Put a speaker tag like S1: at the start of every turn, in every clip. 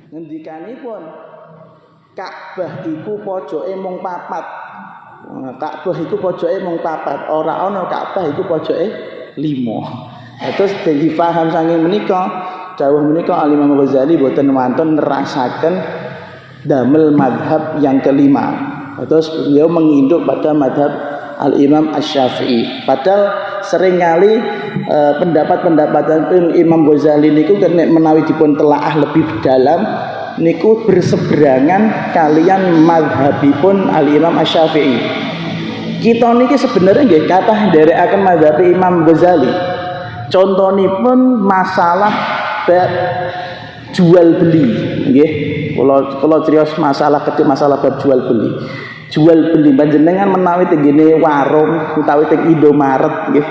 S1: ngendikanipun Ka'bah iku pojoke mung papat. Ka'bah iku pojoke mung papat, ora ana Ka'bah iku pojoke 5. Terus dipaham saking menika, dawuh menika Al Imam Ghazali boten wonten nerasaken damel madhab yang kelima. Terus beliau menginduk pada madhab Al Imam Asy-Syafi'i. Padahal seringkali pendapat-pendapat Imam Ghazali niku nek menawi dipun telaah lebih dalam niku berseberangan kalian madhabipun Al Imam Asy-Syafi'i. Kita niki sebenarnya nggih kathah nderekaken madhab Imam Ghazali. Contonipun masalah bab jual beli nggih. Kula criyos masalah bab jual beli. Jual beli panjenengan menawi tenggene warung utawi teng Indomaret nggih.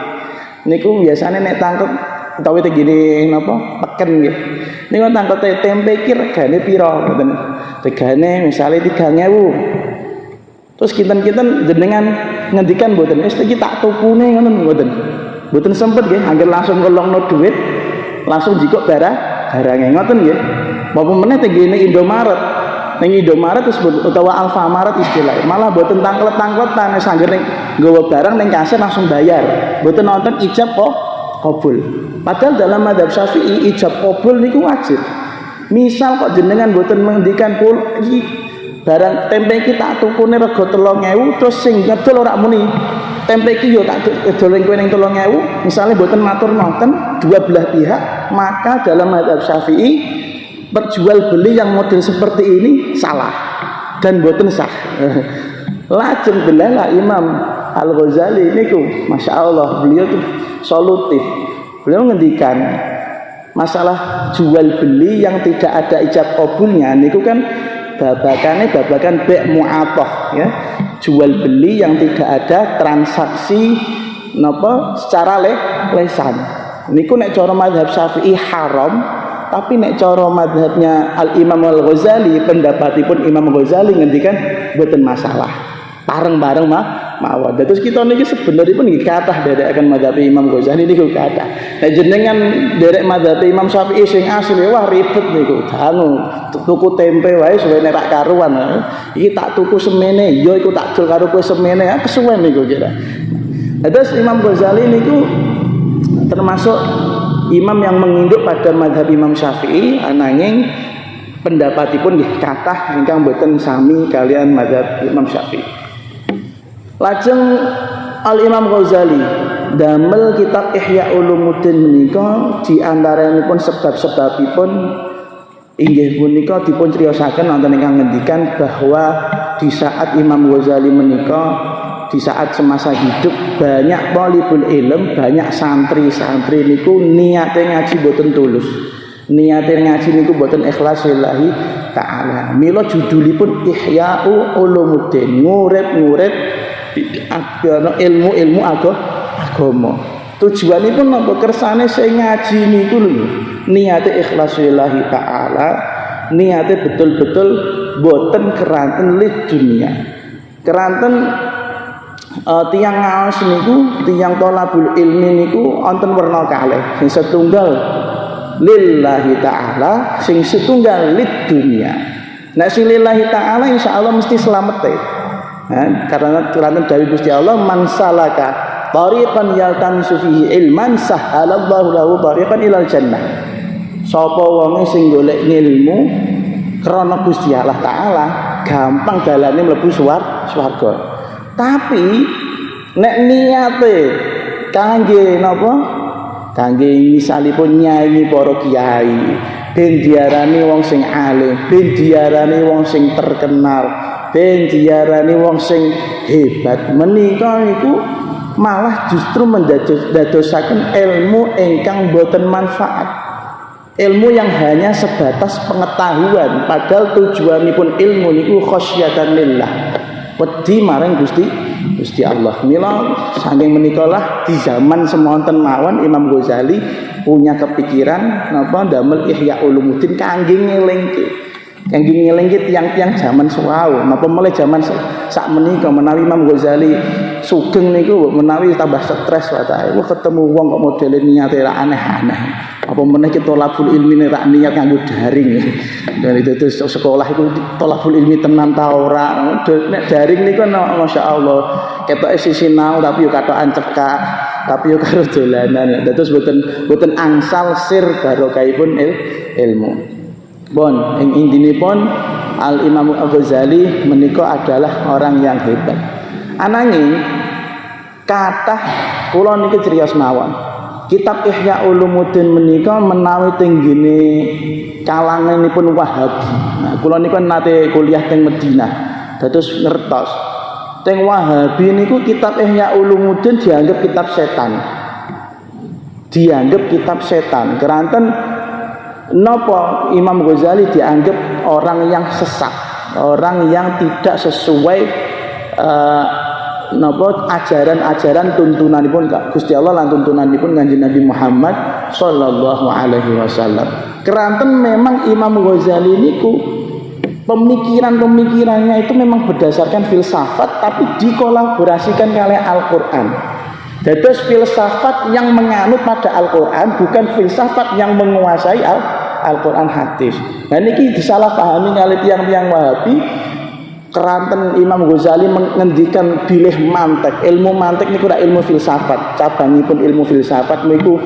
S1: Niku biasane nek tangkep utawi tenggene napa peken nggih. Niku tangkep tempe iki regane pira ngoten. Regane misale 3.000. Terus kinten-kinten jenengan ngendikan mboten wis iki tak tukune ngoten mboten. Mboten sempet nggih angger langsung ngelongno duit langsung jikok barange ngoten nggih. Apa meneh tenggene Indomaret. Ning Indomaret utawa Alfamaret istilahnya malah boten tangklet-tangkletan wis angger ning nggawa barang ning kasir langsung bayar. Boten nonton ijab kok qabul. Padahal dalam mazhab Syafi'i ijab qabul niku wajib. Misal kok jenengan boten mengendikan iki barang tempe iki tak tukune rega 3.000 terus sing ngedol ora muni tempe iki yo tak dolen kowe ning 3.000 misale boten matur nonton dua belah pihak, maka dalam mazhab Syafi'i perjual beli yang model seperti ini salah dan boten sah. Lajeng delala Imam Al-Ghazali niku Masya Allah beliau tuh solutif. Beliau ngendikan masalah jual beli yang tidak ada ijab qabulnya niku kan babakan be' mu'athah ya. Jual beli yang tidak ada transaksi napa secara lesan. Niku nek cara mazhab Syafi'i haram. Tapi nek cara madhabnya Al Imam Al Ghazali, pendapatipun Imam Ghazali ngendikan boten masalah. Bareng-bareng mawon. Terus kita niki sebenarnya pun nggih kathah derekaken madhab Imam Ghazali niku kathah. Nek jenengan derek madhab Imam Syafi'i sing asli wah ribet niku. Dangu tuku tempe wae suwene rak karuan. Iki tak tuku semene, ya iku tak dol karo kowe semene, kesuwen niku kira. Terus Imam Ghazali niku termasuk imam yang menginduk pada madhab Imam Syafi'i, ananging pendapatipun nggih kathah ingkang boten sami kalian madhab Imam Syafi'i. Lajeng Al Imam Ghazali damel kitab Ihya Ulumuddin menika di antaranipun sebab-sebabipun inggih punika dipun criyosaken wonten ingkang ngendikan bahwa di saat Imam Ghazali menika di saat semasa hidup banyak thalibul ilm, banyak santri-santri niku niate ngaji boten tulus. Niate ngaji niku boten ikhlas lillahi taala. Mila judulipun Ihya'u Ulumuddin, ngurit-ngurit ilmu-ilmu agama. Tujuanipun napa kersane sing ngaji niku lho niate ikhlas lillahi taala, niate betul-betul boten keranten lid dunia. Keranten tiang ngaos niku, tiang thalabul ilmi niku wonten werna kalih. Sing setunggal lillahi taala, sing setunggal lid dunia. Nek sing lillahi taala insyaallah mesti slamete. Karena keranten dari Gusti Allah man salaka tariqan yaltamisu fihi ilman sahhalallahu lahu tariqan ilal jannah. Sapa wonge sing golek ilmu krana Gusti Allah taala gampang dalane mlebu swarga. Tapi nek niate kangge napa? Kangge misalipun nyanyi para kiai, ben diarani wong sing alim, ben diarani wong sing terkenal, ben diarani wong sing hebat. Menika niku malah justru mendadosaken ilmu ingkang boten manfaat. Ilmu yang hanya sebatas pengetahuan, padahal tujuanipun ilmu niku khasyatan lillah. Wedi marang Gusti Allah. Mila saking menikalah di zaman semonten mawon Imam Ghazali punya kepikiran napa damel Ihya Ulumuddin kangge ngelingke tiang-tiang zaman suwau. Napa mulai zaman sak menika menawi Imam Ghazali sugeng niku menawi tambah stres wae. Wah ketemu wong kok modele niate ra aneh-aneh. Apa meneh ki tolabul ilmi nek niat nganggo daring. Dan itu sekolah itu tolabul ilmi tenan ta ora. Nek daring niku masyaallah ketoke sisinau tapi yo katokan cekak, tapi yo karo dolanan. Terus boten angsal sir barokahipun ilmu. Bon, ing intinipun Al Imam Al-Ghazali menika adalah orang yang hebat. Ananging kathah kula niki criyos mawon. Kitab Ihya Ulumuddin menika menawi tenggene kalanganipun Wahabi. Nah, kula niku nate kuliah teng Madinah. Dados ngertos. Teng Wahabi niku kitab Ihya Ulumuddin dianggap kitab setan. Dianggap kitab setan. Keranten napa Imam Ghazali dianggap orang yang sesat, orang yang tidak sesuai napa ajaran-ajaran tuntunanipun Gusti Allah lan tuntunanipun Kanjeng Nabi Muhammad sallallahu alaihi wasallam. Keranten memang Imam Ghazali niku pemikiran-pemikirannya itu memang berdasarkan filsafat tapi dikolaborasikan oleh Al-Qur'an. Dados filsafat yang menganut pada Al-Qur'an bukan filsafat yang menguasai Al-Qur'an hadis. Nah niki disalahpahami kali tiyang-tiyang Wahabi. Keranten Imam Ghazali mengendikan bilih mantek. Ilmu mantek niku ora ilmu filsafat. Cabangipun ilmu filsafat niku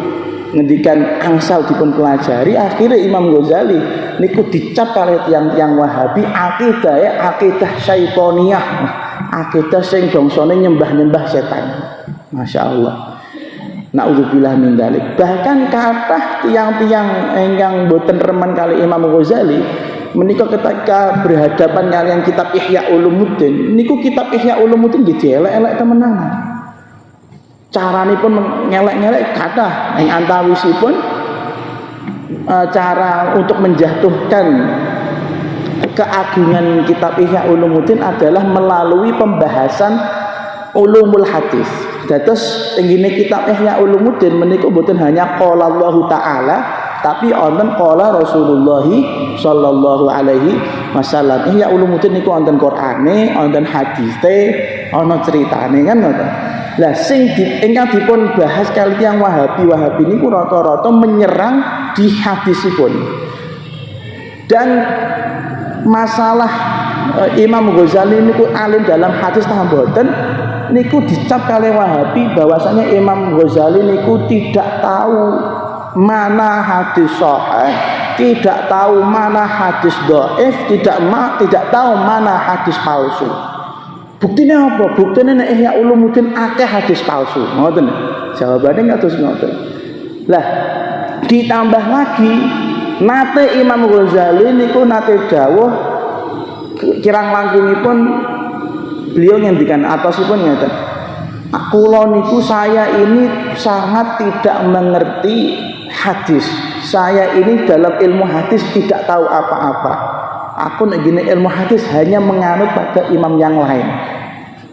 S1: ngendikan angsal dipun pelajari. Akhirnya Imam Ghazali niku dicap kali tiyang-tiyang Wahabi akidah syaitoniyah. Akidah sing bangsane nyembah-nyembah setan. Masya Allah. Na'udzubillah min dzalik. Bahkan kathah tiyang-tiyang ingkang boten remen kali Imam Ghazali menika ketika berhadapan kalian kitab Ihya Ulumuddin niku kitab Ihya Ulumuddin nggih dielek-elek temenan. Caranipun ngelek-ngelek kathah ing antawisipun cara untuk menjatuhkan keagungan kitab Ihya Ulumuddin adalah melalui pembahasan ulumul hadis. Dados tenggine kitab Ihya Ulumuddin menika boten hanya qala Allah taala tapi wonten qala Rasulullah sallallahu alaihi wasallam. Ihya Ulumuddin niku wonten Qur'ane, wonten hadise, ana critane kan ngoten. Lah sing ingkang dipun bahas kali tiyang Wahabi niku rata-rata menyerang di hadisipun. Dan masalah Imam Ghazali niku alim dalam hadis ta mboten niku dicap kali Wahabi bahwasanya Imam Ghazali niku tidak tahu mana hadis sahih, tidak tahu mana hadis dhaif, tidak tahu mana hadis palsu. Buktinya apa? Buktinya nek Ihya Ulumuddin akeh hadis palsu. Ngoten. Jawabane kados ngoten. Lah ditambah lagi nate Imam Ghazali niku nate dawuh kirang langkungipun beliau ngendikan atosipun ngeten. Kula niku saya ini sangat tidak mengerti hadis. Saya ini dalam ilmu hadis tidak tahu apa-apa. Aku nek gini ilmu hadis hanya menganut pada imam yang lain.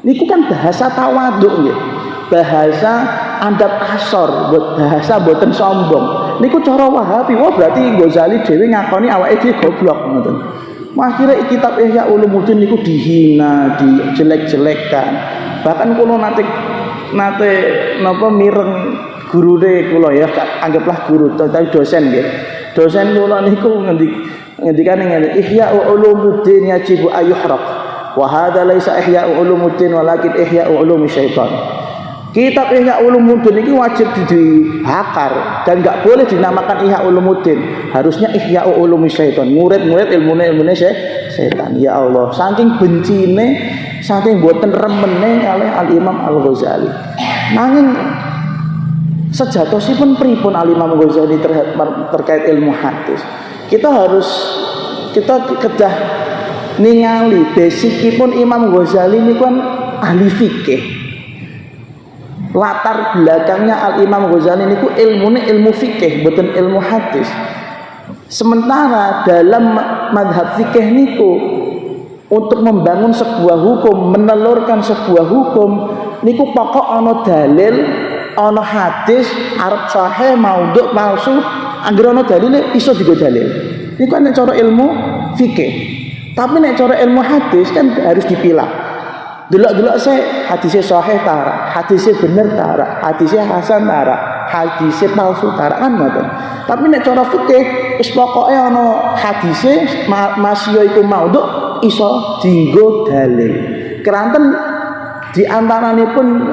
S1: Niku kan bahasa tawaduk nggih. Bahasa adab asor, bahasa boten sombong. Niku cara Wahabi. Wah berarti Ghazali dhewe ngakoni awake dhewe goblok ngoten. Akhirnya kitab Ihya Ulumuddin niku dihina, dijelek-jelekkan. Bahkan kula nate napa mireng gurune kula ya, anggaplah guru tapi dosen nggih. Dosen kula niku ngendikan ngene, Ihya Ulumuddin yajibu ayuhraq. Wa hadza laisa Ihya Ulumuddin walakin Ihya Ulumisyaitan. Kitab Ihya Ulumuddin ini wajib dibakar dan enggak boleh dinamakan Ihya Ulumuddin. Harusnya Ihya Ulumisyaitan. Murid-murid ilmune setan. Ya Allah, saking bencine, saking boten remene kalih Al Imam Al Ghazali. Nanging sejatosipun pripun Al Imam Ghazali terkait ilmu hadis. Kita kedah ningali basicipun Imam Ghazali niku kan ahli fikih. Latar belakangnya Al Imam Ghazali niku ilmune ilmu fikih, boten ilmu hadis. Sementara dalam madhab fikih niku untuk membangun sebuah hukum, menelurkan sebuah hukum niku pokok ana dalil, ana hadis, arep sahih, maudhu, palsu, anggere ana dalile iso digo dalil. Niku kan nek cara ilmu fikih. Tapi nek cara ilmu hadis kan harus dipilah. delok-delok hadisnya sahih tara, hadisnya bener tara, hadisnya hasan tara, hadisnya palsu tara kan ngoten. Tapi nek cara fikih wis pokoke ana hadisnya masya iku maudhu iso dienggo dalil. Keranten di antaranipun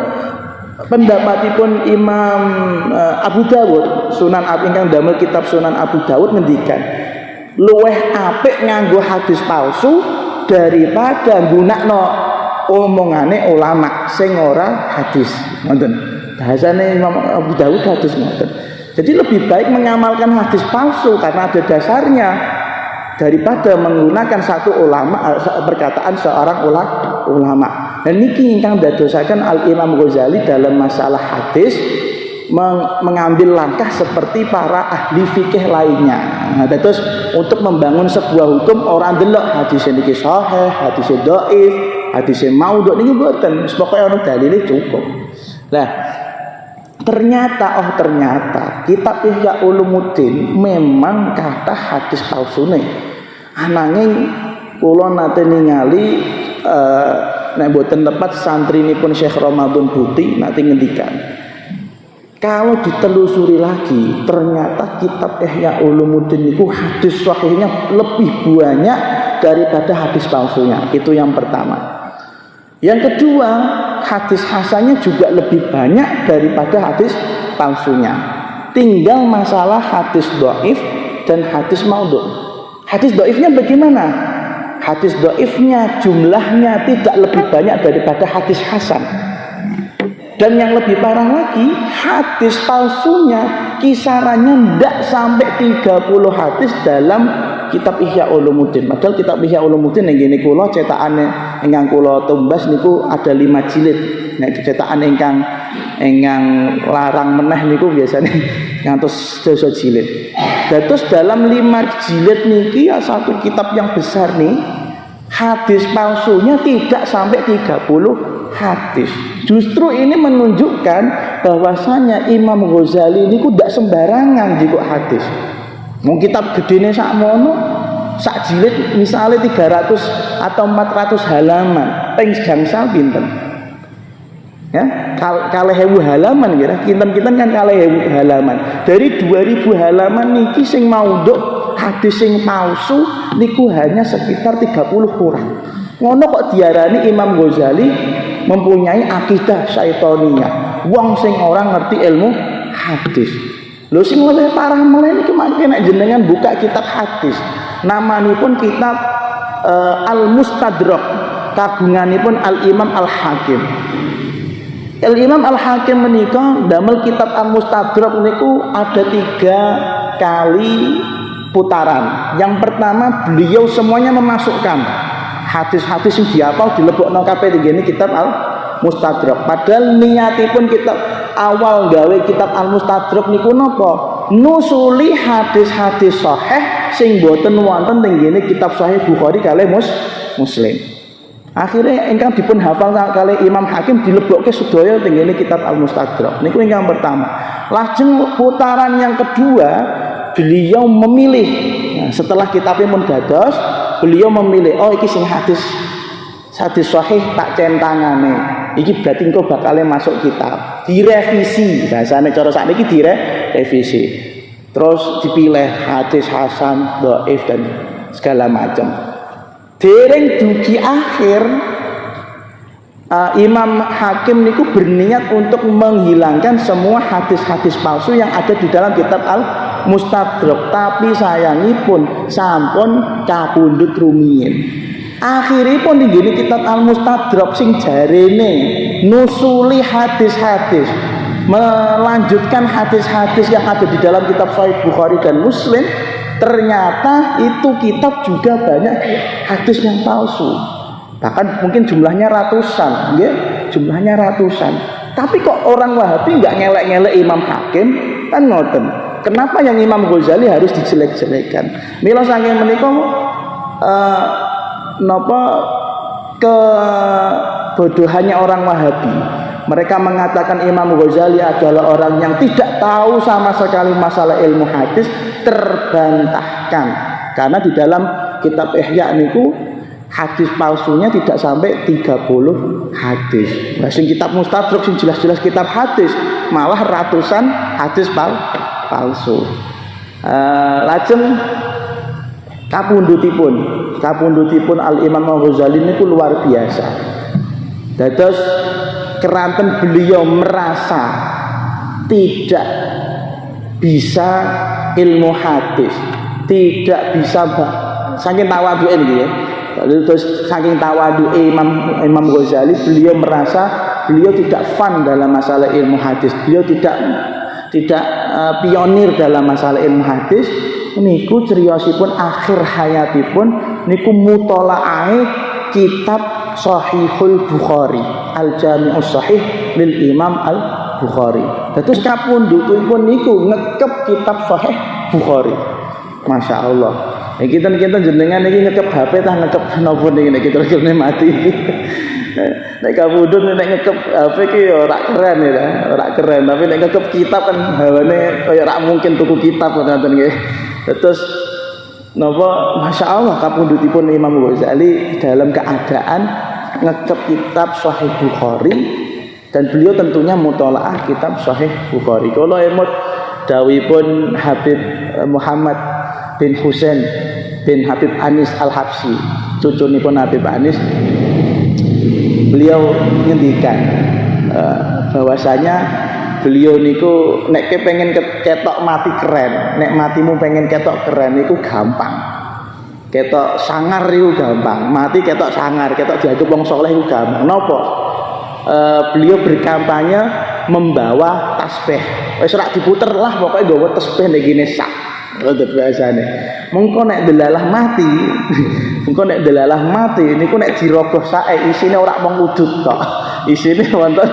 S1: pendapatipun Imam Abu Dawud Sunan ingkang damel kitab Sunan Abu Dawud ngendikan luweh apik nganggo hadis palsu daripada nggunakno omongane ulama sing ora hadis. Ngoten. Bahasane Imam Abu Dawud hadis ngoten. Jadi lebih baik mengamalkan hadis palsu karena ada dasarnya daripada menggunakan satu ulama perkataan seorang ulama. Dan niki ingkang dadosaken Al Imam Ghazali dalam masalah hadis mengambil langkah seperti para ahli fikih lainnya. Nah, terus untuk membangun sebuah hukum orang delok hadis niki sahih, hadis dhaif, hadis maudhu niki mboten, pokoke ana dalile cukup. Lah ternyata kitab Ihya Ulumuddin memang kata hadis palsune. Ananging kula nate ningali nek mboten tepat santrinipun Syekh Ramadan Buti nanti ngendikan kalau ditelusuri lagi ternyata kitab Ihya Ulumuddin itu hadis sahihnya lebih banyak daripada hadis palsunya. Itu yang pertama. Yang kedua, hadis hasannya juga lebih banyak daripada hadis palsunya. Tinggal masalah hadis dhaif dan hadis maudhu. Hadis dhaifnya bagaimana? Hadis dhaifnya jumlahnya tidak lebih banyak daripada hadis hasan. Dan yang lebih parah lagi, hadis palsunya kisarannya tidak sampai 30 hadis dalam kitab Ihya Ulumuddin. Padahal kitab Ihya Ulumuddin yang gini kula cetakane ingkang kula tumbas niku ada 5 jilid. Nek cetakan ingkang larang meneh niku biasanya ngantos 2 jilid. Terus dalam 5 jilid niki ya satu kitab yang besar nih, hadis palsunya tidak sampai 30 hadis. Justru ini menunjukkan bahwasanya Imam Ghazali ini tidak sembarangan jika hadis. Mau kitab gedene sakmono, sak jilid misalnya 300 atau 400 halaman, ping gangsal pinten? Ya, kalih ewu halaman kira, kinten-kinten kan kalih ewu halaman. Dari 2000 halaman niki sing maudhu hadis sing palsu niku hanya sekitar 30 kurang. Ngono kok diarani Imam Ghazali mempunyai akidah syaitoniyah. Wong sing orang ngerti ilmu hadis. Lho sing luwih parah meneh niki mangke nek jenengan buka kitab hadis. Namanipun kitab Al-Mustadrak, kagunganipun Al-Imam Al-Hakim. Al-Imam Al-Hakim menika damel kitab Al-Mustadrak niku ada 3 kali putaran. Yang pertama beliau semuanya memasukkan hadis-hadis yang dihafal dilebokno kabeh nggene kitab Al-Mustadrak. Padahal niatipun kitab awal gawe kitab Al-Mustadrak niku napa? Nusuli hadis-hadis sahih sing boten wonten teng ngene kitab Sahih Bukhari kalih Muslim. Akhirnya ingkang dipun hafal kalih Imam Hakim dilebokke sedaya teng ngene kitab Al-Mustadrak. Niku ingkang pertama. Lajeng putaran yang kedua beliau memilih, nah, setelah kitabnya pun dados, beliau memilih, oh iki sing hadis sahih tak centangane, iki berarti engko bakal masuk kitab, direvisi, bahasane cara sakniki direvisi, terus dipilih hadis hasan, dhaif dan segala macam. Dereng dugi akhir, Imam Hakim niku berniat untuk menghilangkan semua hadis-hadis palsu yang ada di dalam kitab Al-Mustadrak, tapi sayangipun sampun kapundhut rumiyin. Akhiripun nggih kitab Al-Mustadrak sing jarene nusuli hadis-hadis, melanjutkan hadis-hadis yang ada di dalam kitab Sahih Bukhari dan Muslim, ternyata itu kitab juga banyak hadis yang palsu. Bahkan mungkin jumlahnya ratusan, ya, jumlahnya ratusan. Tapi kok orang Wahabi nggak ngelek-ngelek Imam Hakim, kan ngoten. Kenapa yang Imam Ghazali harus dijelek-jelekan? Mila saking menika napa kebodohannya orang Wahabi. Mereka mengatakan Imam Ghazali adalah orang yang tidak tahu sama sekali masalah ilmu hadis, terbantahkan. Karena di dalam kitab Ihya niku hadis palsunya tidak sampai 30 hadis. Nah, sing kitab mustadrak sing jelas-jelas kitab hadis malah ratusan hadis palsu. Lajeng kapundhutipun Al Imam Al-Ghazali niku luar biasa. Dados keranten beliau merasa tidak bisa ilmu hadis, tidak bisa saking tawadhuke niki ya. Terus saking tawadhuke Imam Ghazali, beliau merasa beliau tidak fun dalam masalah ilmu hadis. Beliau tidak pionir dalam masalah ilmu hadis. Niku criyosipun akhir hayatipun niku mutolaae kitab Sahihul Bukhari, Al-Jami'us Sahih lil Imam Al-Bukhari. Terus kapundhutipun niku ngekep kitab Sahih Bukhari. Masya Allah. Kita jenengan iki ngekep HP tah ngekep napa niki kita rene mati. Nek kapundhut nek ngekep HP ki ora keren ya, ora keren. Tapi nek ngekep kitab kan hawane kaya ora mungkin tuku kitab ngoten nggih. Terus napa Masya Allah kapundhutipun Imam Ghazali dalam keadaan ngekep kitab Sahih Bukhari, dan beliau tentunya mutolaah kitab Sahih Bukhari. Kula emut dawuhipun Habib Muhammad bin Husain bin Habib Anis Al-Habsyi, cucunipun Habib Anis, beliau ngendikan bahwasanya beliau niku nek pengen ketok mati keren, nek matimu pengen ketok keren niku gampang. Ketok sangar iku gampang, mati ketok sangar, ketok dianggap wong saleh iku gampang. Napa? Beliau berkampanye membawa tasbih. Wis ora diputer lah, pokoke nggawa tasbih nek gini sak. Ngoten biasane. Mengko nek delalah mati, niku nek dirogoh sae isine ora mung udut tok. Isine wonten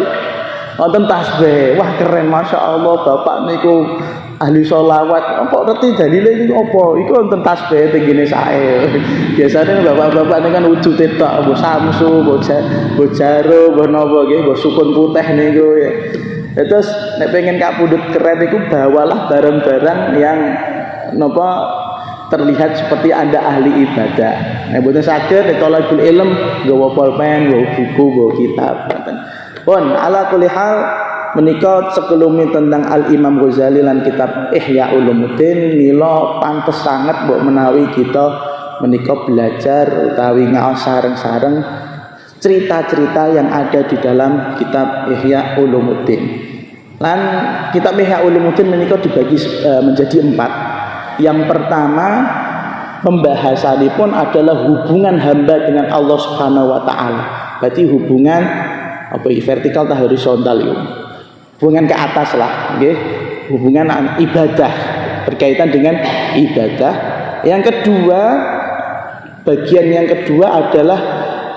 S1: tasbih. Wah keren, Masya Allah, bapak niku ahli sholawat. Apa ngerti dalile niku apa? Iku wonten tasbih tenggene sae. Biasane bapak-bapak niku kan wujute tok, nggo samsu, nggo jaro, nggo napa nggih, nggo sukun putih niku ya. Terus nek pengen kapundhut keren niku bawalah barang-barang yang napa terlihat seperti Anda ahli ibadah. Nek boten saged nek thalabul ilm nggawa pulpen, nggawa buku, nggawa kitab. Pun ala kulli hal menika sekelumit tentang Al Imam Ghazali lan kitab Ihya Ulumuddin. Mila pantes sangat mbok menawi kita menika belajar utawi ngaos sareng-sareng cerita-cerita yang ada di dalam kitab Ihya Ulumuddin. Lan kitab Ihya Ulumuddin menika dibagi menjadi 4. Yang pertama, pembahasanipun adalah hubungan hamba dengan Allah Subhanahu wa taala. Berarti hubungan vertikal atau horizontal itu. Hubungan ke atas lah, nggih. Hubungan ibadah, berkaitan dengan ibadah. Yang kedua, bagian yang kedua adalah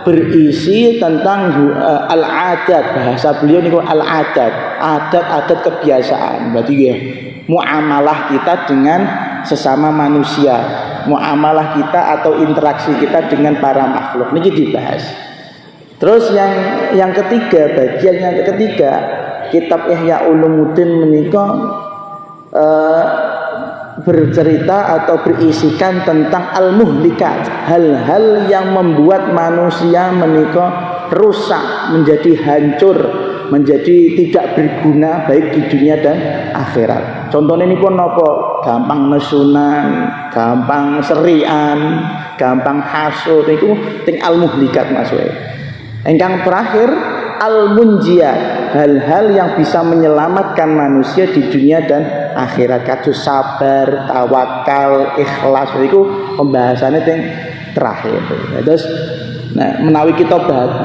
S1: berisi tentang al-adat. Bahasa beliau niku al-adat, adat-adat kebiasaan. Berarti ya, muamalah kita dengan sesama manusia, muamalah kita atau interaksi kita dengan para makhluk. Niki dibahas. Terus yang ketiga, bagian yang ketiga, kitab Ihya Ulumuddin menika bercerita atau berisikan tentang al-muhlikat, hal-hal yang membuat manusia menika rusak, menjadi hancur, menjadi tidak berguna baik di dunia dan akhirat. Contohnya ini pun apa? Gampang nesunan, gampang serian, gampang hasud, itu ting al-muhlikat maksudnya. Yang terakhir al-munjiyat, hal-hal yang bisa menyelamatkan manusia di dunia dan akhirat, kados sabar, tawakal, ikhlas. Itu pembahasannya yang terakhir. Terus menawi kita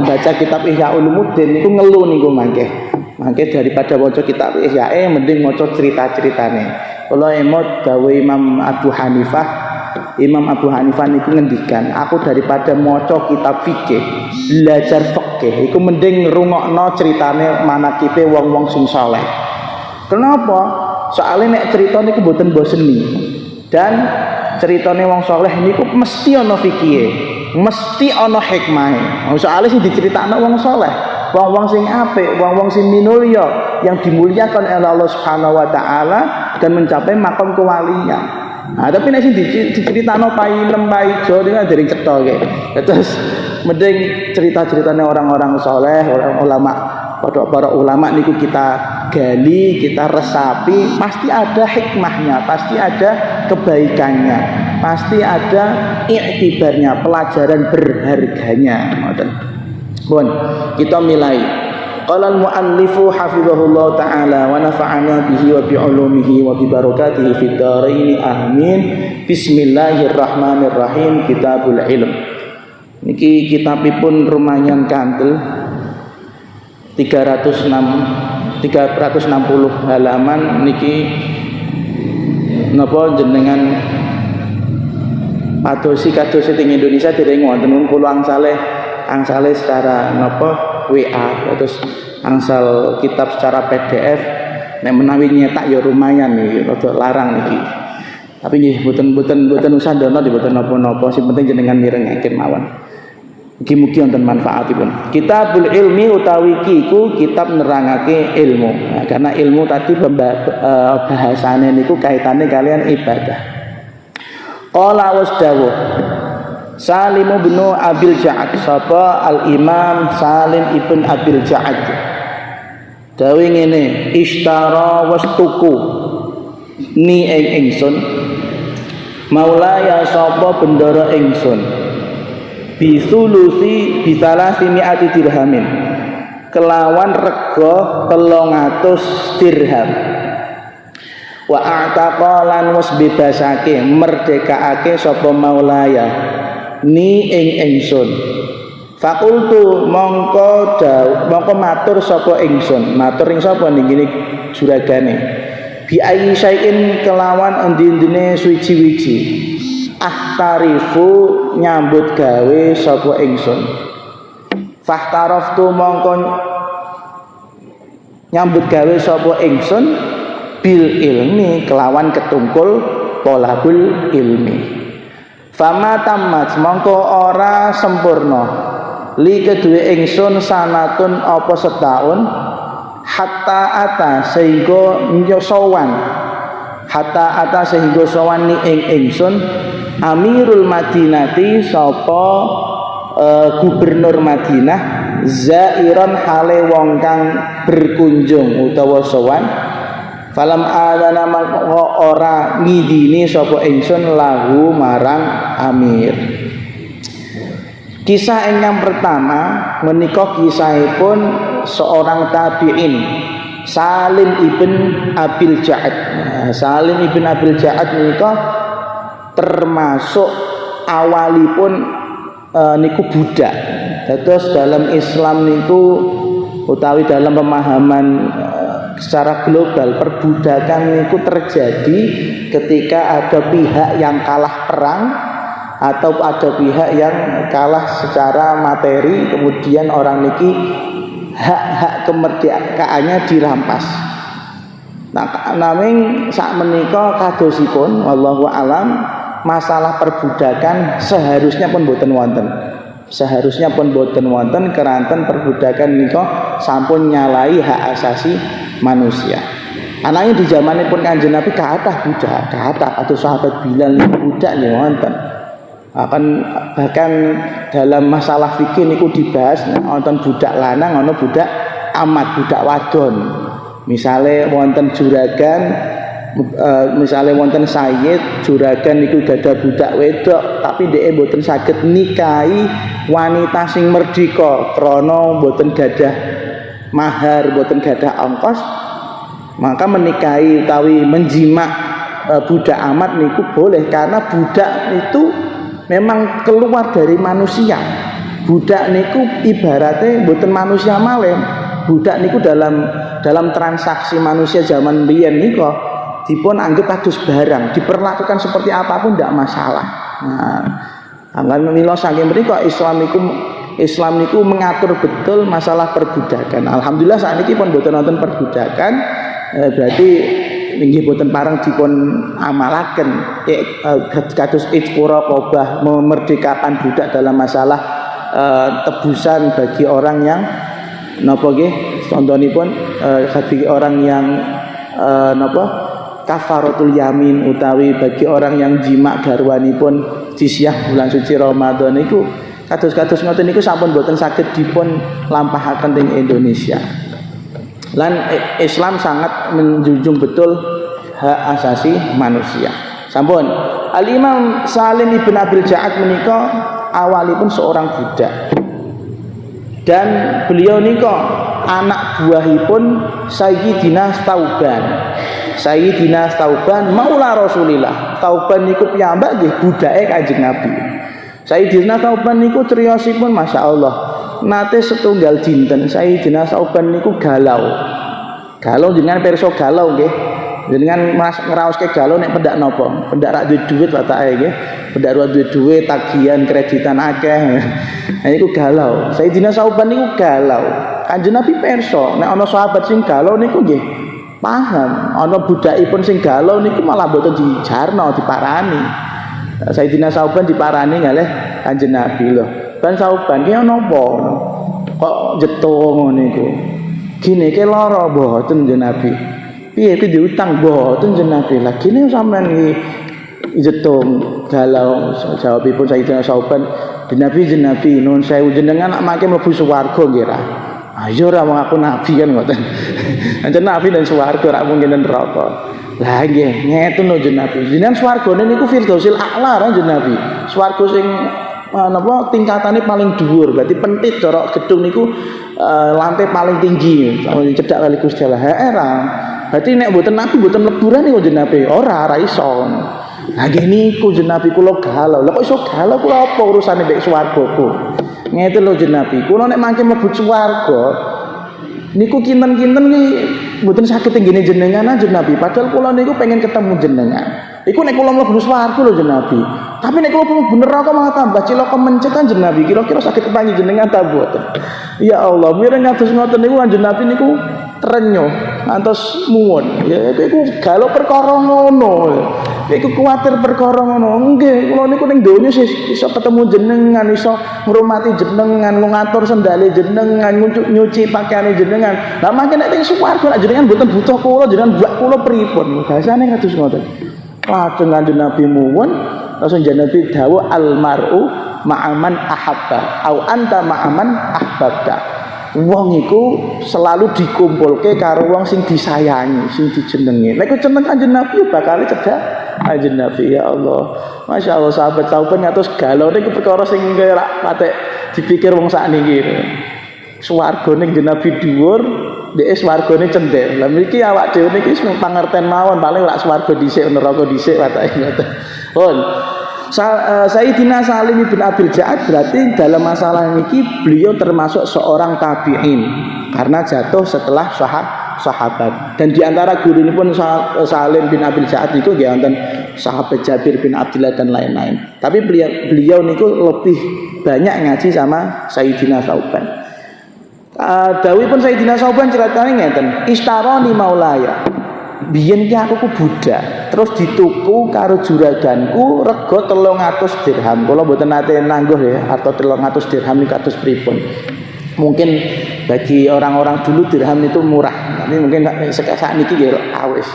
S1: baca kitab Ihya Ulumuddin itu ngeluh niku mangke daripada waca kitab Ihya mending maca cerita-ceritane. Kula emot dawuh Imam Abu Hanifah niku ngendikan, aku daripada maca kitab fikih, belajar fikih iku mending ngrungokno ceritane manakibe wong-wong sing saleh. Kenapa? Soalnya nek cerita niku mboten boseni. Dan ceritane wong saleh niku mesti ana fikihe, mesti ana hikmahe. Soalnya sing diceritakno wong saleh, wong-wong sing apik, wong-wong sing minulya yang dimuliakan oleh Allah Subhanahu wa taala dan mencapai makam kewalian. Nah, tapi nek sing diceritakno pailem paijo niku dereng cetha nggih. Terus mending cerita-ceritanya orang-orang soleh, orang ulama, para ulama niku kita gali, kita resapi, pasti ada hikmahnya, pasti ada kebaikannya, pasti ada iktibarnya, pelajaran berharganya. Bon, kita mulai. Qala al-muallifu hafizahullah ta'ala wa nafa'ana bihi wa bi'ulumihi wa bi barakatihi fid dharain amin. Bismillahirrahmanirrahim. Kitabul Ilm. Niki kitabipun rumayan kantel 360 halaman niki napa jenengan padosi kadosi teng Indonesia dereng wonten kula angsale secara napa WA terus angsal kitab secara PDF nek menawi nyetak ya lumayan nih rada larang niki. Tapi nggih mboten usah ndono mboten napa-napa sing penting jenengan mirengaken mawon. Mugi-mugi wonten manfaatipun. Kitabul Ilmi utawi iku kitab nerangake ilmu. Nah, karena ilmu tadi bahasane niku kaitane kalian ibadah. Qala wasdawuh Salim bin Abil Ja'ad sapa al-Imam Salim ibn Abil Ja'ad dawe ngene ishtara wastuku ni ingsun maulaya sapa bendara ingsun bisulusi bisalasimiati dirhamin kelawan rega 300 dirham wa a'taqalan was bebasake merdekaake sapa maulaya ni ingsun fakultu mongko matur sapa ingsun matur ing sapa niki juragane bi ayyi syai'in kelawan endi-endine suci-wiji ahtarifu nyambut gawe sapa ingsun fahtaraftu mongko nyambut gawe sapa ingsun bil ilmi kelawan ketungkul tolabul ilmi. Fama tamat mongko ora sempurna li kedue ingsun sanatun apa setahun hatta ata sehingga sowan ni ingsun Amirul Madinati sapa gubernur Madinah zairon hale wong kang berkunjung utawa sowan falam adana ora ngidini sapa ingsun lahu marang amir. Kisah yang pertama menika kisahipun seorang tabi'in Salim ibn Abil Ja'ad. Salim ibn Abil Ja'ad menika termasuk awalipun niku budak. Terus dalam Islam niku utawi dalam pemahaman secara global perbudakan itu terjadi ketika ada pihak yang kalah perang atau ada pihak yang kalah secara materi kemudian orang niki hak-hak kemerdekaannya dirampas. Nah, naming sak menika kadosipun wallahu alam masalah perbudakan seharusnya pun boten wonten. Seharusnya pun boten wonten keranten perbudakan nika sampun nyalai hak asasi manusia. Anaknya di zaman pun Kanjeng Nabi kathah budak, kathah atau sahabat Bilal budak nih wonten. Bahkan dalam masalah fikih niku dibahas wonten budak lanang ana budak amat, budak wadon. Misale wonten juragan misalnya wonten sayyid juragan niku gadah budak wedok tapi dhek mboten saged nikahi wanita sing merdeka krana mboten gadah mahar, mboten gadah ongkos, maka menikahi utawi menjimak budak amat niku boleh karena budak itu memang keluar dari manusia. Budak niku ibaratnya mboten manusia malih. Budak niku dalam transaksi manusia zaman biyen niku dipun anggap kados barang, diperlakukan seperti apapun tidak masalah. Nah, anggal mila saking mriku Islam niku mengatur betul masalah perbudakan. Alhamdulillah saat ini pun boten wonten perbudakan, berarti inggih boten parang dipun amalaken kados ijqura qabah memerdekakan budak dalam masalah tebusan bagi orang yang napa nggih contonipun bagi orang yang napa kafaratul yamin utawi bagi orang yang jima garwanipun disiah bulan suci Ramadan niku kados-kados ngoten niku sampun boten saged dipun lampahaken ing Indonesia. Lan Islam sangat menjunjung betul hak asasi manusia. Sampun Al-Imam Salim Ibn Abil Ja'ad menika awalipun seorang budak. Dan beliau nika anak buahipun Sayyidina Tauban. Sayyidina Tauban maula Rasulillah. Tauban niku piyambak nggih budake Kanjeng Nabi. Sayyidina Tauban niku criyosipun masyaallah. Nate setunggal dinten Sayyidina Tauban niku galau. Galau jenengan pirsa galau nggih. Jenengan ngraoske galau nek pendak napa? Pendak ra duwe duit watake nggih. Pendak ra duwe duit, tagihan kreditan akeh. Nah niku galau. Sayyidina Tauban niku galau. Kanjeng Nabi pirsa nek ana sahabat sing galau niku nggih paham. Ana budakipun sing galau niku malah mboten dijarno, diparani. Sayyidina Tauban diparani kalih Kanjeng Nabi lho. Ban Tauban ki ana apa? Kok jetung ngene iku. Gine ki lara mboten Kanjeng Nabi. Piye iki diutang mboten Kanjeng Nabi. Lah gine sampean iki jetung galau jawabipun Sayyidina Tauban. Nabi nuwun sewu jenengan nak mangke mlebu swarga nggih ra. Ayo ra wong aku nabi kan ngoten. Anjen nabi dan swarga ra mungkin neraka. Lah nggih ngeten lho jeneng Nabi. Jenengan swargane niku Firdausil A'la ra jeneng Nabi. Swarga sing napa tingkatane paling dhuwur. Berarti pentit cara gedung niku lantai paling tinggi. Cedhak kali Gusti Allah. Heeh ra. Berarti nek mboten nabi mboten leburan niku jeneng Nabi. Ora iso. Nah niku jeneng Nabi kula galau. Lah kok iso galau kula apa urusane mbek swargaku. Ngeten lho jeneng Nabi. Kula nek mangke mlebu swarga niku kinten-kinten iki mboten saged tenggene jenengan jeneng Nabi. Padahal kula niku pengen ketemu jenengan. Iku nek kula mlebu swarga lho jeneng Nabi. Tapi nek kula mlebu neraka malah tambah cilaka mencetan jeneng Nabi. Kira-kira saged kepanggih jenengan ta mboten? Ya Allah, mireng ngados ngoten niku jeneng Nabi niku terenyuh ngantos muwun. Ya iku galau perkara ngono. Iku kuwatir perkara ngono. Nggih, kula niku ning donya iso ketemu jenengan, iso ngurmati jenengan, ngatur sendale jenengan, nyuci pakaiane jenengan. Lah mangke nek teng swarga nek jenengan mboten butuh kula, jenengan buat kula pripun? Bahasane kados ngoten. Lajeng Kanjeng Nabi muwun, langsung jeneng Nabi dawuh almar'u ma'aman ahabba au anta ma'aman ahbabta. Wong iku selalu dikumpulke karo wong sing disayangi, sing dijenengi. Nek jeneng Kanjeng Nabi bakal cedhak Kanjeng Nabi. Ya Allah. Masya Allah sahabat Tauban ngatos galau niku perkara sing ora patek dipikir wong sakniki. Swargane Kanjeng Nabi dhuwur, dhek swargane cendhek. Lah mriki awak dhewe niki wis pangerten mawon, paling ora swarga dhisik neraka dhisik watake ngoten. Pun Sayyidina Salim bin Abil Ja'ad berarti dalam masalah ini beliau termasuk seorang tabi'in karena jatuh setelah sahabat. Dan diantara guru ini pun Salim bin Abil Ja'ad itu wonten sahabat Jabir bin Abdullah dan lain-lain. Tapi beliau niku lebih banyak ngaji sama Sayyidina Tauban. Dawuhipun Sayyidina Tauban ceritane ngeten, istaroni maulaya. Biyen ki aku ku budak, terus dituku karo juraganku rega 300 dirham. Kula mboten nate nangguh ya, atau 300 dirham niku kados pripun. Mungkin bagi orang-orang dulu dirham itu murah, tapi mungkin saat niki nggih awis.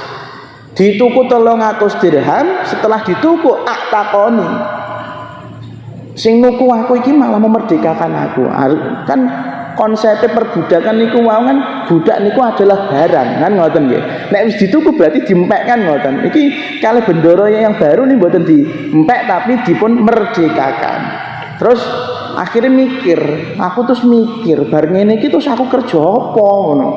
S1: Dituku 300 dirham, setelah dituku takoni. Sing nuku aku iki malah memerdekakan aku. Kan konsepnya perbudakan niku mau kan budak niku adalah barang kan ngoten nggih. Nek wis dituku berarti diempek kan ngoten. Iki kalih bendoro yang baru nih mboten diempek tapi dipun merdekakan. Terus akhirnya mikir, aku terus mikir bar ngene iki terus aku kerja apa ngono.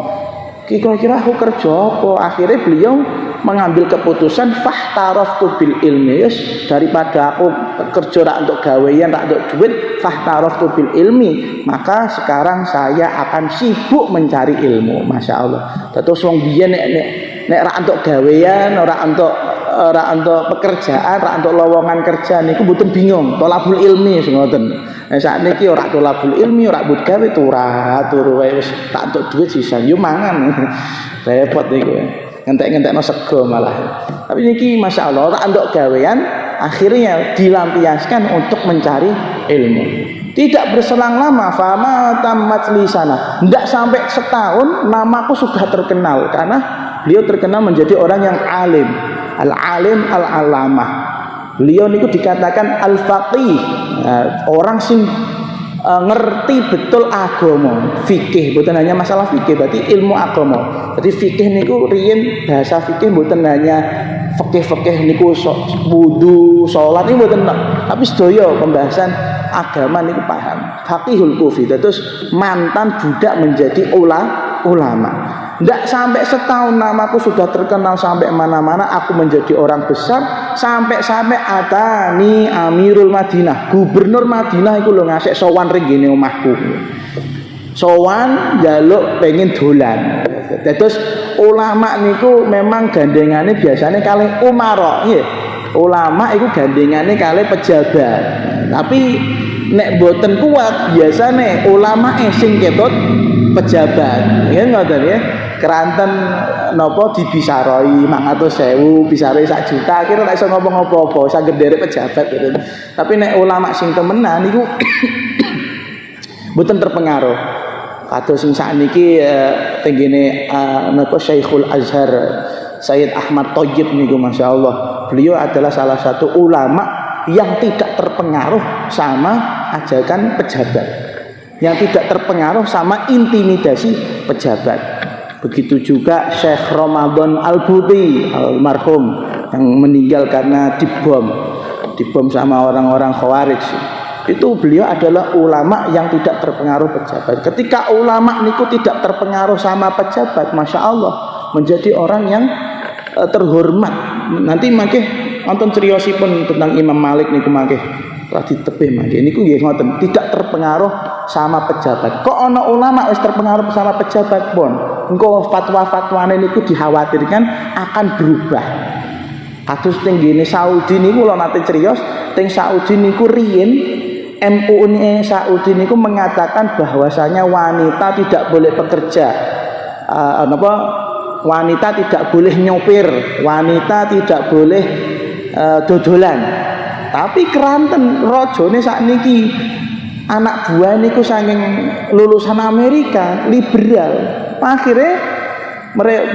S1: Kira-kira aku kerja apa? Akhirnya beliau mengambil keputusan fahtaraftu bil ilmi, daripada aku kerja rak untuk gawean, rak untuk duit, fahtaraftu bil ilmi, maka sekarang saya akan sibuk mencari ilmu. Masya Allah. Terus wong biyen nek rak untuk gawean, rak untuk pekerjaan, rak untuk lowongan kerja niku mboten bingung, tolabul ilmi ngoten. Nah saat niki ora tolabul ilmi, ora but gawe turu wae wis tak untuk duit sisa yo mangan. Repot niku. Ngentek-ngentekno sego malah. Tapi niki Masya Allah tak andok gawean akhirnya dilampiaskan untuk mencari ilmu. Tidak berselang lama fama tamat lisana. Tidak sampai setahun namaku sudah terkenal karena beliau terkenal menjadi orang yang alim. al-alim al-alamah. Beliau niku dikatakan al-faqih, orang sing ngerti betul agama, fikih, bukan hanya masalah fikih, berarti ilmu agama. Jadi fikih niku riyen bahasa fikih bukan hanya fikih niku wudu, salat niku bukan, tapi sedaya pembahasan agama niku paham. Faqihul kufi, terus mantan budak menjadi ulama. Tidak sampai setahun namaku sudah terkenal sampai mana-mana, aku menjadi orang besar, sampai atani Amirul Madinah, gubernur Madinah itu lho ngasih sowan ring gini omahku. Sowan njaluk pengen dolan. Terus ulama niku memang gandengane biasanya kali umara, nggih. Ulama itu gandengane kali pejabat. Tapi nek boten kuat biasane ulama sing ketut pejabat. Ya ngoten ya. Keranten nopo dibisaroi 500.000, bisaroi 1 juta, kira nek iso ngomong apa-apa, saged nderek pejabat gitu. Tapi nek ulama sing temenan niku mboten terpengaruh. Kados sing sakniki tenggene napa Syekhul Azhar Sayyid Ahmad Thayyib niku masyaallah. Beliau adalah salah satu ulama yang tidak terpengaruh sama ajakan pejabat. Yang tidak terpengaruh sama intimidasi pejabat. Begitu juga Syekh Ramadan Al-Buti almarhum yang meninggal karena dibom sama orang-orang Khawarij. Itu beliau adalah ulama yang tidak terpengaruh pejabat. Ketika ulama niku tidak terpengaruh sama pejabat, masya Allah menjadi orang yang terhormat. Nanti makih nonton ceriyosipun tentang Imam Malik niku makih lagi tebih mangke niku nggih ngoten, tidak terpengaruh sama pejabat. Kok ana ulama wis terpengaruh sama pejabat pun, engko fatwa-fatwane niku dikhawatirkan akan berubah. Kados teng ngene Saudi niku kula nate criyos, teng Saudi niku riyen MUI Saudi niku mengatakan bahwasanya wanita tidak boleh bekerja. Wanita tidak boleh nyopir, wanita tidak boleh dodolan. Tapi keranten rajane sakniki anak buah niku saking lulusan Amerika liberal. Akhirnya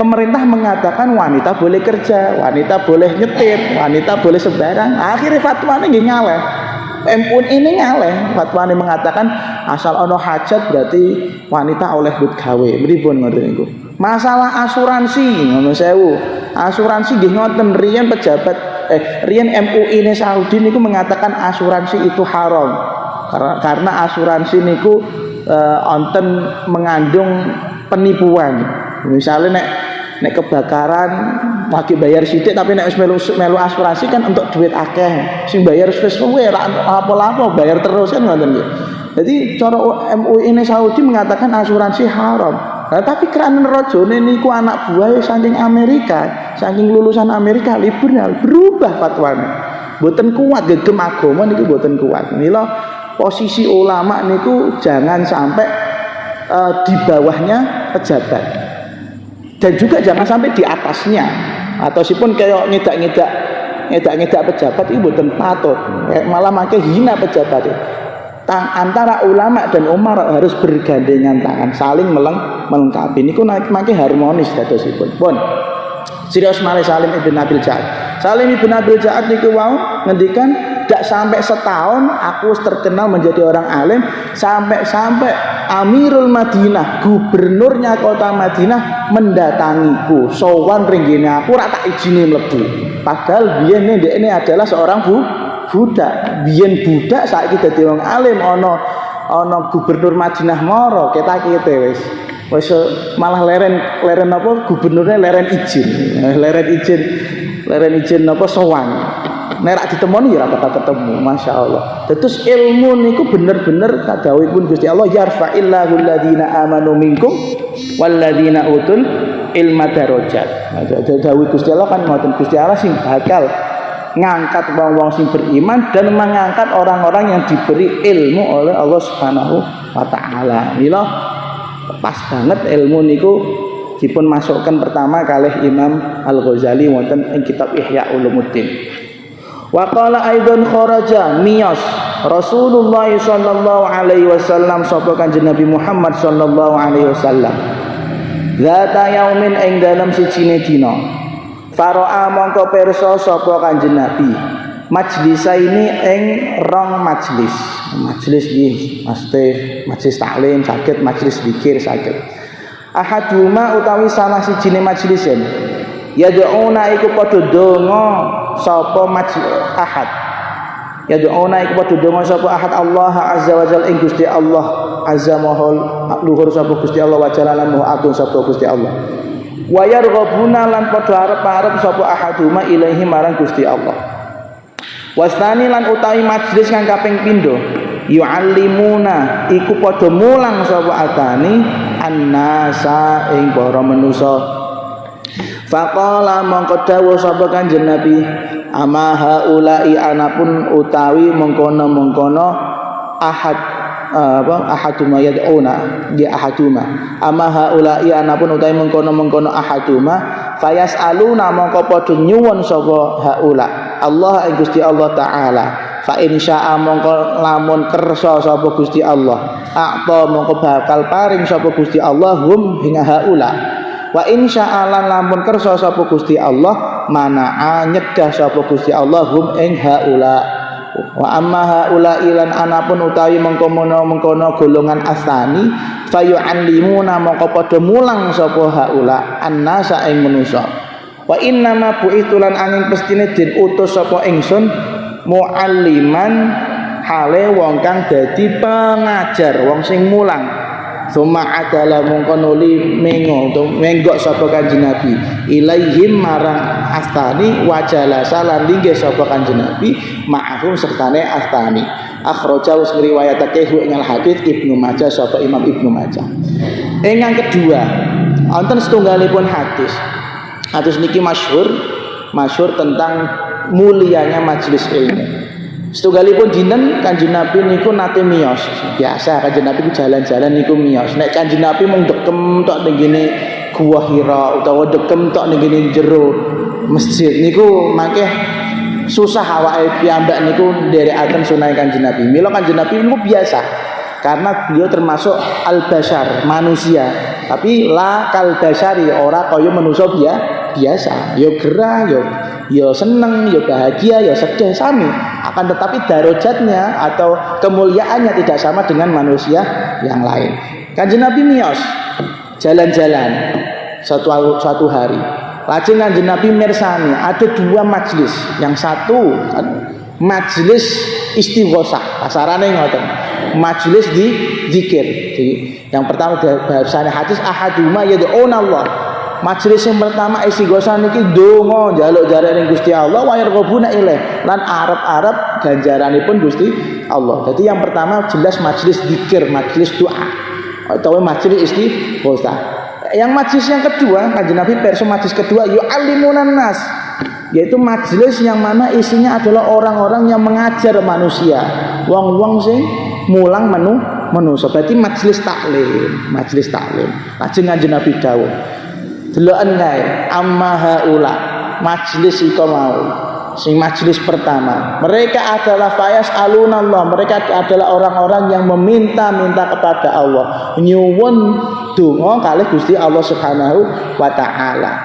S1: pemerintah mengatakan wanita boleh kerja, wanita boleh nyetir, wanita boleh sembarang. Akhirnya fatwane nggih ngaleh. MUI ini ngaleh, fatwane mengatakan asal ono hajat berarti wanita oleh but gawe. Pripun ngoten niku. Masalah asuransi ngono sewu. Asuransi nggih ngoten riyen pejabat riyen MUI ini Saudi niku mengatakan asuransi itu haram karena asuransi niku onten mengandung penipuan. Misalnya nek kebakaran lagi bayar sithik tapi nek wis melu asuransi kan untuk duit akeh, sing bayar wis suwe ra apa-apa bayar terus kan ngoten nggih. Jadi cara MUI ini Saudi mengatakan asuransi haram. Nah, tapi kerana rajane niku anak buah saking Amerika, saking lulusan Amerika liberal, berubah fatwane. Mboten kuat gegem agama niku mboten kuat. Mila posisi ulama niku jangan sampai di bawahnya pejabat. Dan juga jangan sampai di atasnya. Atau sipun kayak ngedak-ngedak pejabat itu mboten patut. Malah makin hina pejabat. Antara ulama dan umara harus bergandengan tangan, saling melengkapi. Niku makin harmonis dadosipun. Pun Sirius Malik Salim ibn Abil Ja'ad. Salim ibn Abil Ja'ad niku wau ngendikan tidak sampai setahun aku terkenal menjadi orang alim, sampai Amirul Madinah, gubernurnya kota Madinah mendatangiku, sowan ringgine aku ora tak izini mlebu. Padahal biyen ini adalah seorang budak. Biyen budak saiki dadi wong alim, ana gubernur Madinah moro ketak-kete wis malah leren apa gubernurnya leren izin apa sowan. Nek rak ditemoni ya ora ketemu, masyaallah. Terus ilmu niku bener-bener kadhawuhipun Gusti Allah, yarfa'illahu alladziina aamanu minkum walladziina utul ilma darajat. Dawuh Gusti Allah kan ngoten, Gusti Allah sing bakal ngangkat wong-wong sing beriman dan mengangkat orang-orang yang diberi ilmu oleh Allah Subhanahu wa taala. Mila pas banget ilmu niku dipun masukkan pertama kalih Imam Al-Ghazali wonten ing kitab Ihya Ulumuddin. Wa qala aidan kharaja miyas Rasulullah sallallahu alaihi wasallam sapa Kanjeng Nabi Muhammad sallallahu alaihi wasallam. Zata yaumin ing dalam sijine dina. Faro'a mongko pirsa sapa Kanjeng Nabi majlisa ini ing rong majlis. Majlis iki maksudnya majlis taklim saged, majlis zikir saged. Ahaduma utawi salah sijine majlisen yad'una iku padha donga sapa ahad. Yad'una iku padha donga sapa ahad Allah azza wa jalla ing Gusti Allah azza mahol luhur sapa Gusti Allah wa jalla lan maha agung sapa Gusti Allah. Wa yarghabuna lan padha arep-arep sapa ahaduma ilaihi marang Gusti Allah. Wasani lan utawi majlis kang kaping pindho yu'allimuna iku padha mulang sapa atani annasa ing para manusa. Faqala mongko dawuh sapa Kanjeng Nabi ama haula'i anapun utawi mengkono-mengkono ahad ahaduma yad'una ya ahaduma ama haula'i anapun utawi mengkono-mengkono ahaduma fayasaluna mongko padha nyuwun sapa haula Allah ing Gusti Allah taala fa insya'a mongko lamun kersa sapa Gusti Allah a'ta mongko bakal paring sapa Gusti Allah hum hing haula wa insya'a lan lamun kersa sapa Gusti Allah mana'a nyegah sapa Gusti Allah hum ing haula. Wa amma haula ilan anapun utawi mengkono golongan asani fayu'allimuna mongko padha mulang sapa haula annasa ing manusa. Wa inna ma bu'itulan angin pestine den utus sapa ingsun mualliman hale wong kang dadi pengajar wong sing mulang. Suma adalah mongko nuli menggok sapa Kanjeng Nabi ilaihim marang astani wajala salan linggih sapa Kanjeng Nabi ma'ahum sertane astani akhraja us ngriwayatake ing al-hadits Ibnu Majah sapa Imam Ibnu Majah. Ingkang kedua wonten setunggalipun hadis niki masyhur tentang mulianya majelis ilmu. Setunggalipun dinten Kanjeng Nabi niku nate miyos. Biasa Kanjeng Nabi ku jalan-jalan niku miyos. Nek Kanjeng Nabi mung dekem tok ning ngene Gua Hira utawa dekem tok ning ngene jero masjid niku mangke susah awake piyambak niku nderekaken sunah Kanjeng Nabi. Mila Kanjeng Nabi niku biasa karena beliau termasuk al-bashar, manusia. Tapi la kal bashari ora kaya manusia biasa. Ya gerah, ya seneng, ya bahagia, ya sedih sami. Akan tetapi darajatnya atau kemuliaannya tidak sama dengan manusia yang lain. Kanjeng Nabi miyos jalan-jalan suatu hari. Lajeng Kanjeng Nabi mirsani ada dua majlis. Yang satu majlis istighosah, kasarane ngoten. Majlis di zikir. Jadi yang pertama bahasane hadis ahaduma yad'una Allah. Majelis yang pertama istighosah niki donga njaluk jarane Gusti Allah wa yarghabuna ilaih lan arep-arep ganjaranipun Gusti Allah. Jadi yang pertama jelas majelis zikir, majelis doa atau majelis istighosah. Yang majelis yang kedua Kanjeng Nabi perso majelis kedua yu'allimunan nas, yaitu majelis yang mana isinya adalah orang-orang yang mengajar manusia, wong-wong sing mulang manusa. Berarti majelis taklim. Lajeng Kanjeng Nabi dawuh deloken kae amma haula majlis iku mau sing majlis pertama mereka adalah fayas alunallah, mereka adalah orang-orang yang meminta-minta kepada Allah nyuwun donga kalih Gusti Allah Subhanahu wa taala.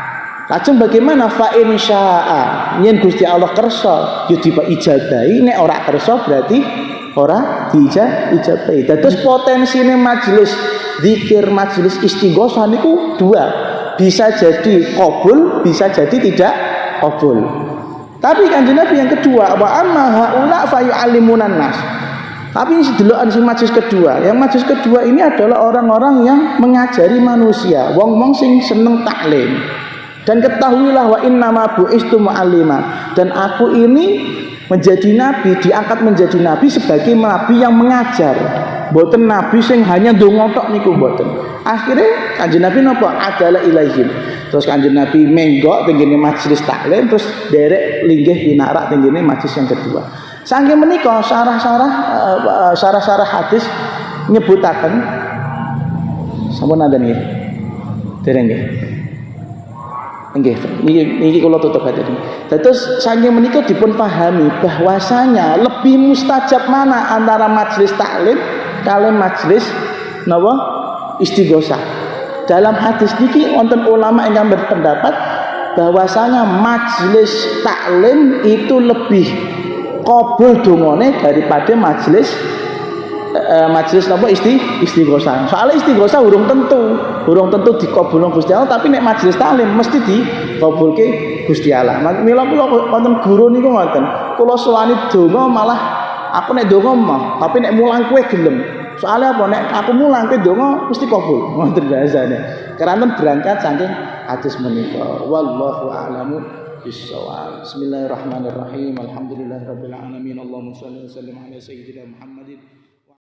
S1: Lajeng bagaimana fa insya'a yen Gusti Allah kersa yo diijabahi, nek ora kersa berarti ora diijabahi. Dados potensine majelis zikir, majelis istighosah niku dua. Bisa jadi qabul, bisa jadi tidak qabul. Tapi Kanjeng Nabi yang kedua, wa amma haula fa yu'allimunan nas. Tapi sedelokan sing majelis kedua. Yang majelis kedua ini adalah orang-orang yang mengajari manusia, wong-wong sing seneng taklim. Dan ketahuilah wa innama bu'istu mu'allima. Dan aku ini menjadi nabi, diangkat menjadi nabi sebagai nabi yang mengajar. Mboten nabi sing hanya ndonga tok niku mboten. Akhirnya Kanjeng Nabi napa adalah ilaihim. Terus Kanjeng Nabi menggok tenggene majelis taklim terus derek linggih pinarak tenggene majelis yang kedua. Saking menika sarah-sarah hadis nyebutaken sampun nanten nggih. Dereng nggih. Nggih, niki kula tutup hadis. Terus saking menika dipun pahami bahwasanya lebih mustajab mana antara majelis taklim kalian majelis napa istighosah. Dalam hadis niki wonten ulama ingkang berpendapat bahwasanya majelis taklim itu lebih kabul dongane daripada majelis napa istighosah. Soalnya istighosah urung tentu dikabulno Gusti Allah, tapi nek majelis taklim mesti dikabulke Gusti Allah. Mila kula wonten guru niku ngoten. Kula sowani donga malah aku nek donga mah, tapi nek mulang kowe gelem. Soalnya apa nek aku mulang kowe donga mesti kabul. Ngoten bahasane. Keranten berangkat saking hadis menika. Wallahu a'lamu bissawab. Bismillahirrahmanirrahim. Alhamdulillahirabbil alamin. Allahumma shalli wa sallim ala sayyidina Muhammadin